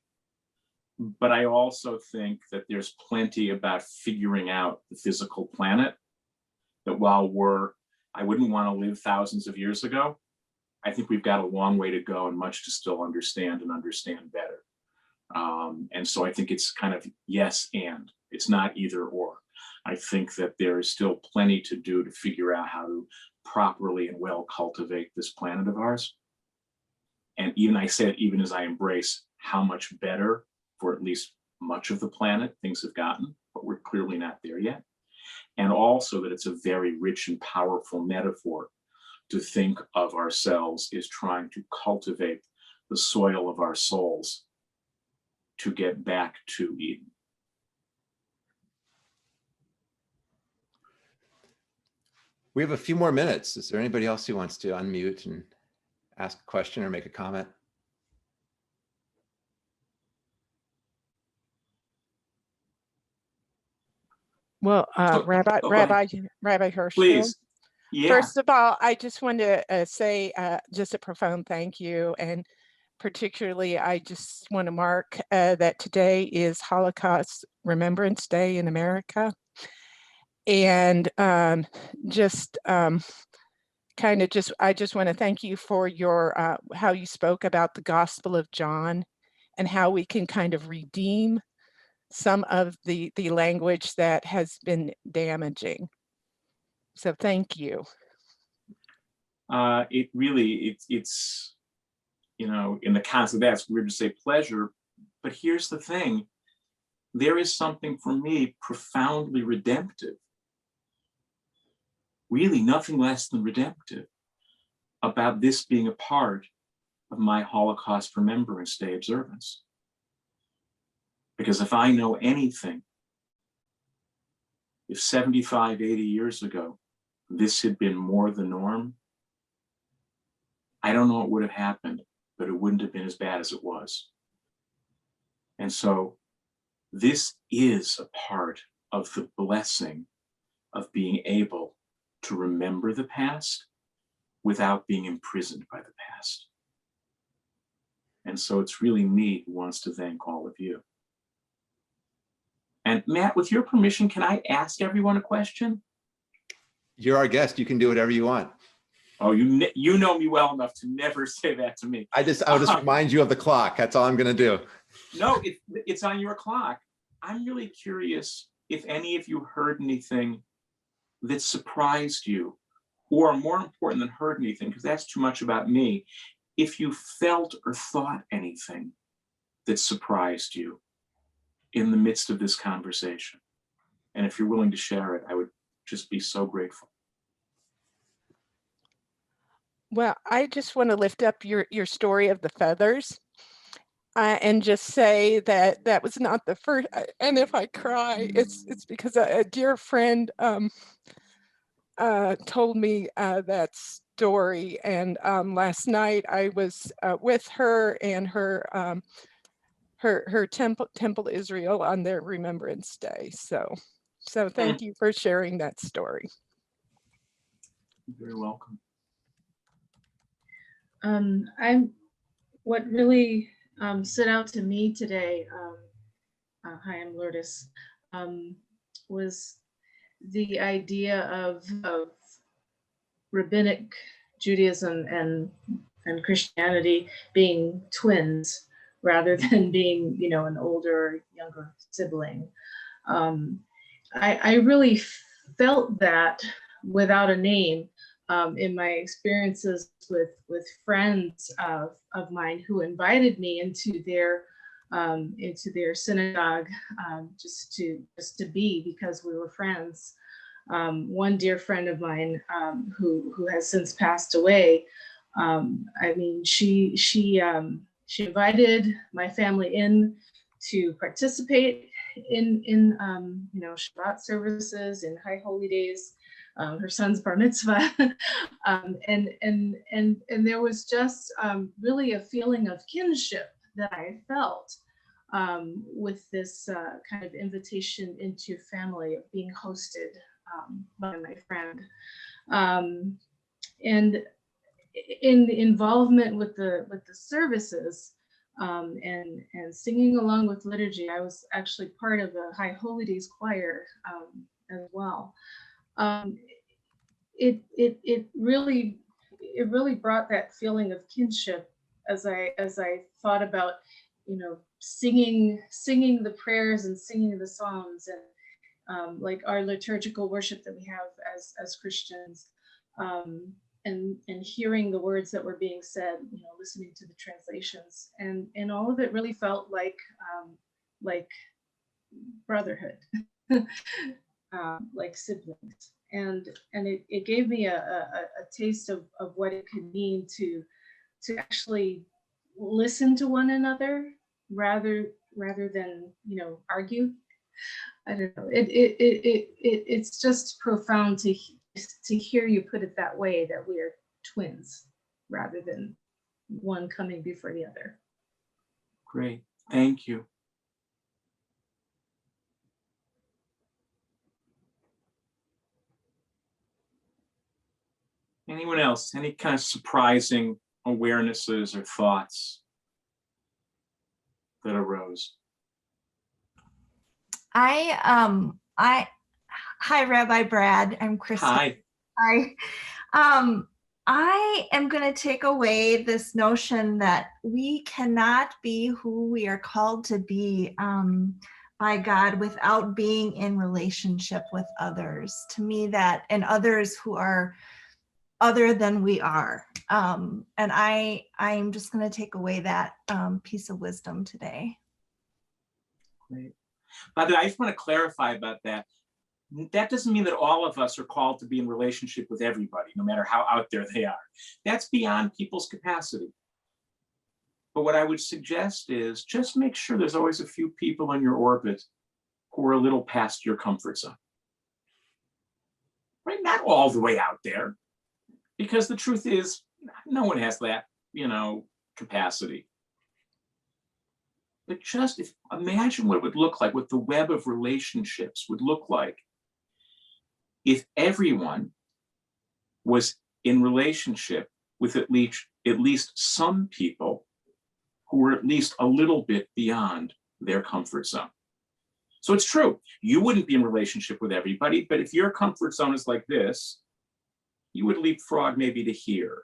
But I also think that there's plenty about figuring out the physical planet, that while I wouldn't want to live thousands of years ago, I think we've got a long way to go and much to still understand and understand better. And so I think it's kind of yes and, it's not either or. I think that there is still plenty to do to figure out how to properly and well cultivate this planet of ours. And even I said, even as I embrace how much better for at least much of the planet things have gotten, but we're clearly not there yet. And also that it's a very rich and powerful metaphor to think of ourselves as trying to cultivate the soil of our souls to get back to Eden. We have a few more minutes. Is there anybody else who wants to unmute and ask a question or make a comment? Well, Rabbi Hirschfield. Please. Yeah. First of all, I just want to say just a profound thank you. And particularly, I just want to mark that today is Holocaust Remembrance Day in America. And I just want to thank you for your how you spoke about the Gospel of John and how we can kind of redeem some of the language that has been damaging. So thank you. It's you know, in the context of that, it's weird to say pleasure, but here's the thing. There is something for me profoundly redemptive, really nothing less than redemptive, about this being a part of my Holocaust Remembrance Day observance. Because if I know anything, if 75, 80 years ago, this had been more the norm, I don't know what would have happened, but it wouldn't have been as bad as it was. And so this is a part of the blessing of being able to remember the past without being imprisoned by the past. And so it's really me who wants to thank all of you. And Matt, with your permission, can I ask everyone a question? You're our guest. You can do whatever you want. Oh, you know me well enough to never say that to me. I'll just remind you of the clock. That's all I'm going to do. No, it's on your clock. I'm really curious if any of you heard anything that surprised you, or more important than heard anything, because that's too much about me, if you felt or thought anything that surprised you in the midst of this conversation. And if you're willing to share it, I would just be so grateful. Well, I just want to lift up your story of the feathers and just say that that was not the first. And if I cry, it's because a dear friend told me that story. And last night I was with her and her Temple Israel on their Remembrance Day. So thank you for sharing that story. You're very welcome. What really stood out to me today, hi, I'm Lourdes, was the idea of rabbinic Judaism and Christianity being twins rather than being, you know, an older or younger sibling. I really felt that without a name. In my experiences with friends of mine who invited me into their synagogue just to be, because we were friends. One dear friend of mine who has since passed away. I mean, she invited my family in to participate in you know, Shabbat services and High Holy Days. Her son's bar mitzvah, and there was just really a feeling of kinship that I felt with this kind of invitation into family, of being hosted by my friend, and in the involvement with the services and singing along with liturgy. I was actually part of the High Holy Days choir as well. It really brought that feeling of kinship as I thought about, you know, singing the prayers and singing the psalms, and like our liturgical worship that we have as Christians, and hearing the words that were being said, you know, listening to the translations, and all of it really felt like brotherhood. Like siblings. and it gave me a taste of what it could mean to actually listen to one another rather than, you know, argue. I don't know. It's just profound to hear you put it that way, that we are twins rather than one coming before the other. Great. Thank you. Anyone else? Any kind of surprising awarenesses or thoughts that arose? Hi, Rabbi Brad. I'm Kristen. Hi. Hi. I am going to take away this notion that we cannot be who we are called to be by God without being in relationship with others. To me, that, and others who are other than we are. And I'm just going to take away that piece of wisdom today. Great. By the way, I just want to clarify about that. That doesn't mean that all of us are called to be in relationship with everybody, no matter how out there they are. That's beyond people's capacity. But what I would suggest is just make sure there's always a few people in your orbit who are a little past your comfort zone. Right? Not all the way out there, because the truth is, no one has that, you know, capacity. But just imagine what it would look like, what the web of relationships would look like if everyone was in relationship with at least some people who were at least a little bit beyond their comfort zone. So it's true, you wouldn't be in relationship with everybody, but if your comfort zone is like this, you would leapfrog maybe to here.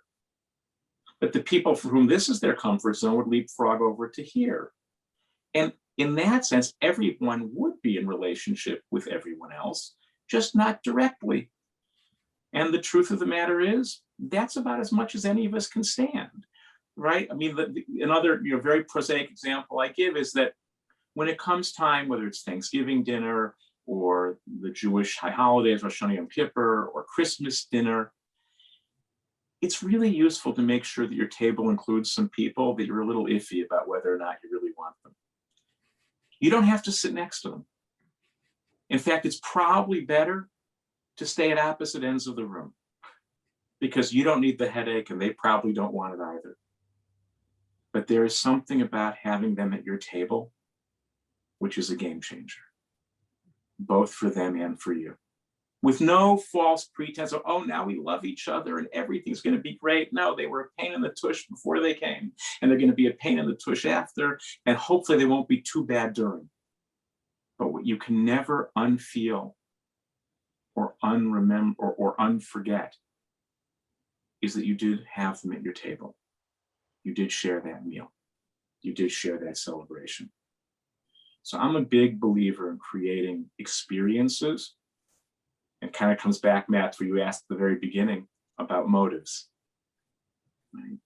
But the people for whom this is their comfort zone would leapfrog over to here. And in that sense, everyone would be in relationship with everyone else, just not directly. And the truth of the matter is, that's about as much as any of us can stand, right? I mean, another very prosaic example I give is that when it comes time, whether it's Thanksgiving dinner or the Jewish high holidays, Rosh Hashanah Yom Kippur, or Christmas dinner, it's really useful to make sure that your table includes some people that you're a little iffy about whether or not you really want them. You don't have to sit next to them. In fact, it's probably better to stay at opposite ends of the room, because you don't need the headache and they probably don't want it either. But there is something about having them at your table which is a game changer, both for them and for you. With no false pretense of, oh, now we love each other and everything's going to be great. No, they were a pain in the tush before they came, and they're going to be a pain in the tush after, and hopefully they won't be too bad during. But what you can never unfeel or unremember or unforget is that you did have them at your table. You did share that meal. You did share that celebration. So I'm a big believer in creating experiences. And kind of comes back, Matt, where you asked at the very beginning about motives. Right?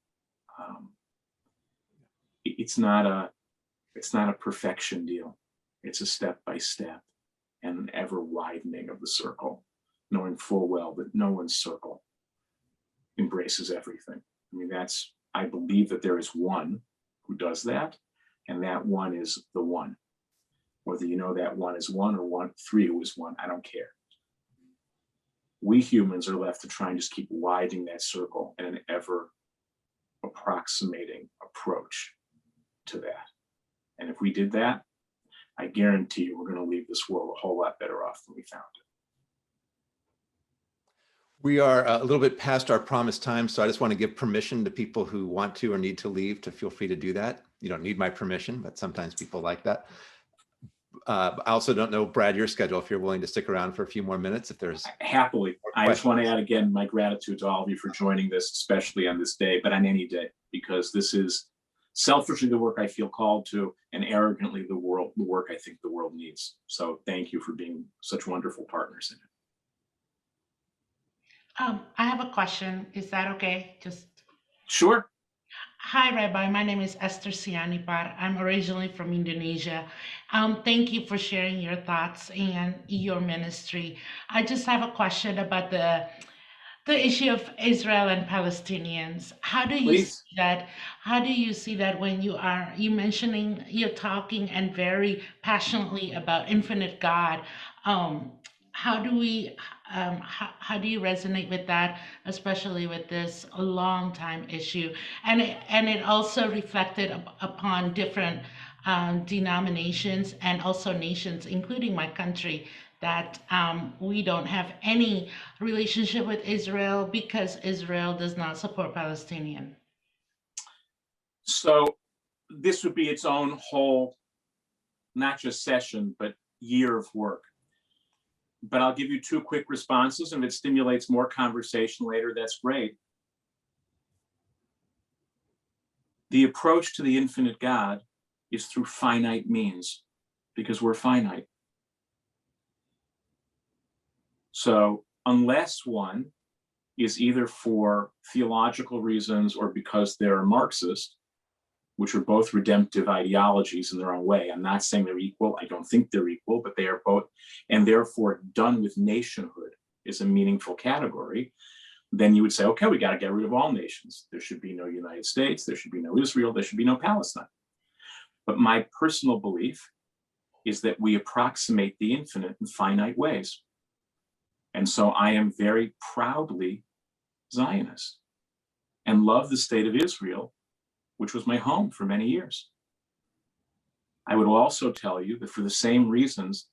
It's not a perfection deal. It's a step by step and an ever widening of the circle, knowing full well that no one's circle embraces everything. I mean, I believe that there is one who does that, and that one is the one. Whether you know that one is one or three who is one, I don't care. We humans are left to try and just keep widening that circle in an ever approximating approach to that. And if we did that, I guarantee you we're going to leave this world a whole lot better off than we found it. We are a little bit past our promised time, so I just want to give permission to people who want to or need to leave to feel free to do that. You don't need my permission, but sometimes people like that. I also don't know, Brad, your schedule, if you're willing to stick around for a few more minutes, if there's... Happily. I just want to add again my gratitude to all of you for joining this, especially on this day, but on any day, because this is selfishly the work I feel called to, and arrogantly the work I think the world needs. So thank you for being such wonderful partners in it. I have a question. Is that okay? Just sure. Hi, Rabbi. My name is Esther Sianipar. I'm originally from Indonesia. Thank you for sharing your thoughts and your ministry. I just have a question about the issue of Israel and Palestinians. How do you see Please. that? How do you see that when you mentioning, you're talking and very passionately about infinite God? Um, how do we, how do you resonate with that, especially with this long time issue? And it also reflected upon different denominations and also nations, including my country, that we don't have any relationship with Israel because Israel does not support Palestinian. So this would be its own whole, not just session, but year of work. But I'll give you two quick responses, and if it stimulates more conversation later, that's great. The approach to the infinite God is through finite means, because we're finite. So unless one is either for theological reasons or because they're Marxist, which are both redemptive ideologies in their own way. I'm not saying they're equal. I don't think they're equal, but they are both, and therefore done with nationhood is a meaningful category. Then you would say, okay, we got to get rid of all nations. There should be no United States. There should be no Israel. There should be no Palestine. But my personal belief is that we approximate the infinite in finite ways. And so I am very proudly Zionist and love the state of Israel, which was my home for many years. I would also tell you that for the same reasons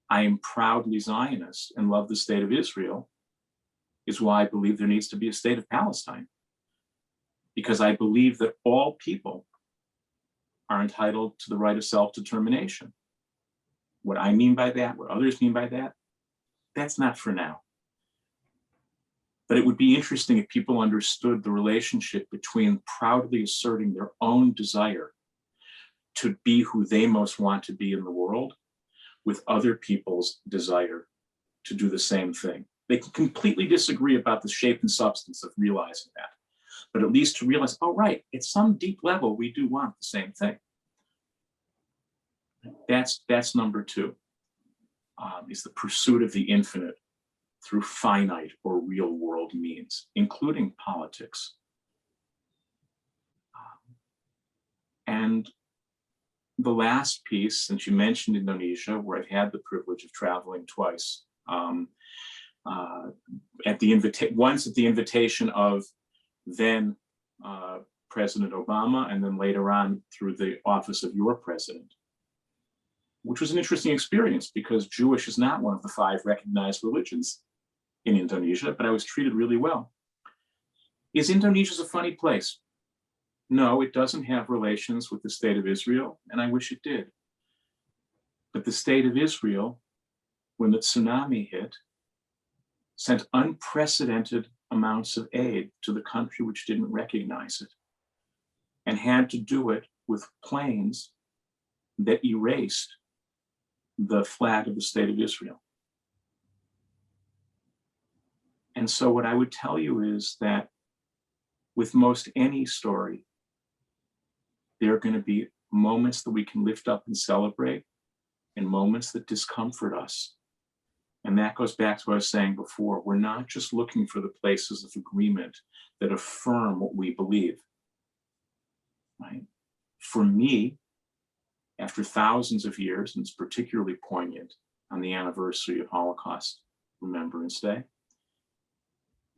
I am proudly Zionist and love the state of Israel is why I believe there needs to be a state of Palestine. Because I believe that all people are entitled to the right of self-determination. What I mean by that, what others mean by that, that's not for now. But it would be interesting if people understood the relationship between proudly asserting their own desire to be who they most want to be in the world with other people's desire to do the same thing. They can completely disagree about the shape and substance of realizing that, but at least to realize, oh, right, at some deep level, we do want the same thing. That's number two, is the pursuit of the infinite through finite or real world means, including politics. And the last piece, since you mentioned Indonesia, where I've had the privilege of traveling twice, once at the invitation of then President Obama, and then later on through the office of your president, which was an interesting experience because Jewish is not one of the 5 recognized religions in Indonesia, but I was treated really well. Is Indonesia a funny place? No, it doesn't have relations with the state of Israel, and I wish it did. But the state of Israel, when the tsunami hit, sent unprecedented amounts of aid to the country which didn't recognize it, and had to do it with planes that erased the flag of the state of Israel. And so what I would tell you is that with most any story, there are going to be moments that we can lift up and celebrate and moments that discomfort us. And that goes back to what I was saying before. We're not just looking for the places of agreement that affirm what we believe, right? For me, after thousands of years, and it's particularly poignant on the anniversary of Holocaust Remembrance Day,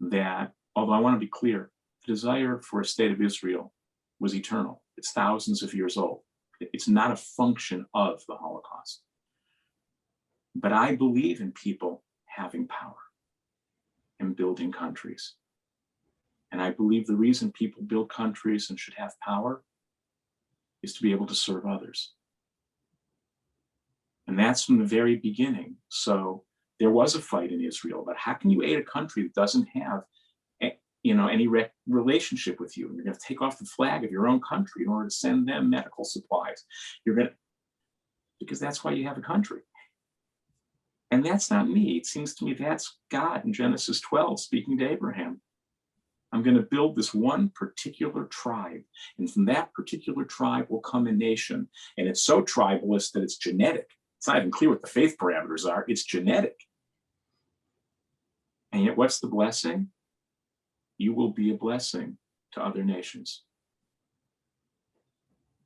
that, although I want to be clear, the desire for a state of Israel was eternal. It's thousands of years old. It's not a function of the Holocaust. But I believe in people having power and building countries. And I believe the reason people build countries and should have power is to be able to serve others. And that's from the very beginning. So there was a fight in Israel about how can you aid a country that doesn't have any relationship with you? And you're going to take off the flag of your own country in order to send them medical supplies. Because that's why you have a country. And that's not me. It seems to me that's God in Genesis 12 speaking to Abraham. I'm going to build this one particular tribe. And from that particular tribe will come a nation. And it's so tribalist that it's genetic. It's not even clear what the faith parameters are. It's genetic. And yet what's the blessing? You will be a blessing to other nations.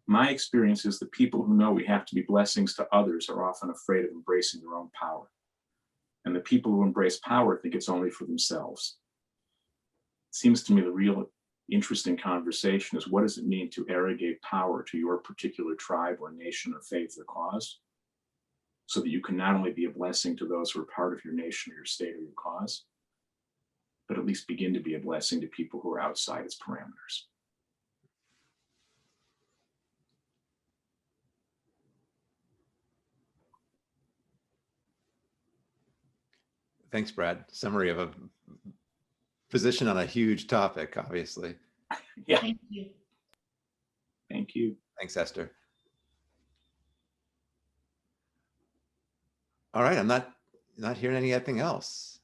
My experience is that people who know we have to be blessings to others are often afraid of embracing their own power. And the people who embrace power think it's only for themselves. It seems to me the real interesting conversation is, what does it mean to arrogate power to your particular tribe or nation or faith or cause, so that you can not only be a blessing to those who are part of your nation or your state or your cause, but at least begin to be a blessing to people who are outside its parameters. Thanks, Brad. Summary of a position on a huge topic, obviously. Yeah. Thank you. Thank you. Thanks, Esther. All right, I'm not hearing anything else.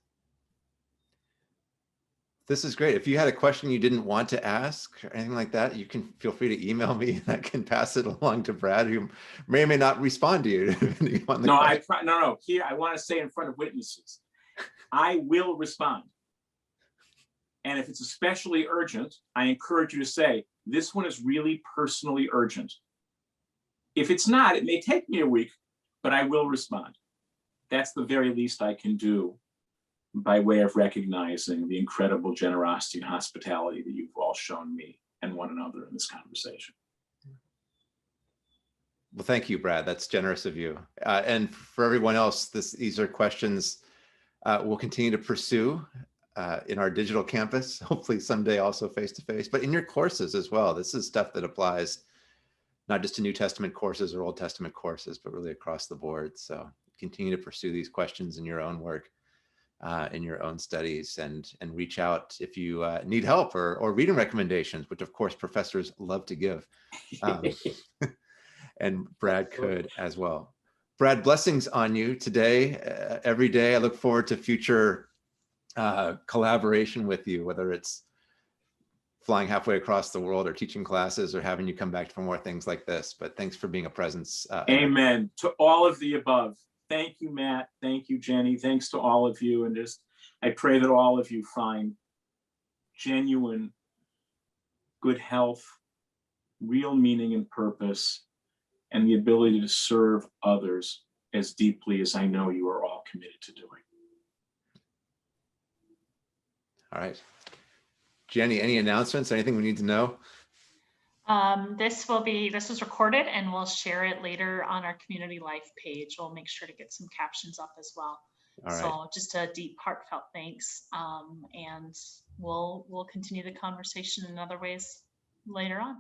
This is great. If you had a question you didn't want to ask or anything like that, you can feel free to email me and I can pass it along to Brad, who may or may not respond to you. No. Here, I want to say in front of witnesses, I will respond. And if it's especially urgent, I encourage you to say, this one is really personally urgent. If it's not, it may take me a week, but I will respond. That's the very least I can do by way of recognizing the incredible generosity and hospitality that you've all shown me and one another in this conversation. Well, thank you, Brad. That's generous of you. And for everyone else, these are questions we'll continue to pursue in our digital campus, hopefully someday also face-to-face, but in your courses as well. This is stuff that applies not just to New Testament courses or Old Testament courses, but really across the board. So continue to pursue these questions in your own work, in your own studies, and reach out if you need help or reading recommendations, which of course professors love to give. And Brad could as well. Brad, blessings on you today, every day. I look forward to future collaboration with you, whether it's flying halfway across the world or teaching classes or having you come back for more things like this. But thanks for being a presence. Amen to all of the above. Thank you, Matt. Thank you, Jenny. Thanks to all of you. And I pray that all of you find genuine good health, real meaning and purpose, and the ability to serve others as deeply as I know you are all committed to doing. All right. Jenny, any announcements, anything we need to know? This was recorded and we'll share it later on our community life page. We'll make sure to get some captions up as well. All right. So just a deep, heartfelt thanks. And we'll continue the conversation in other ways later on.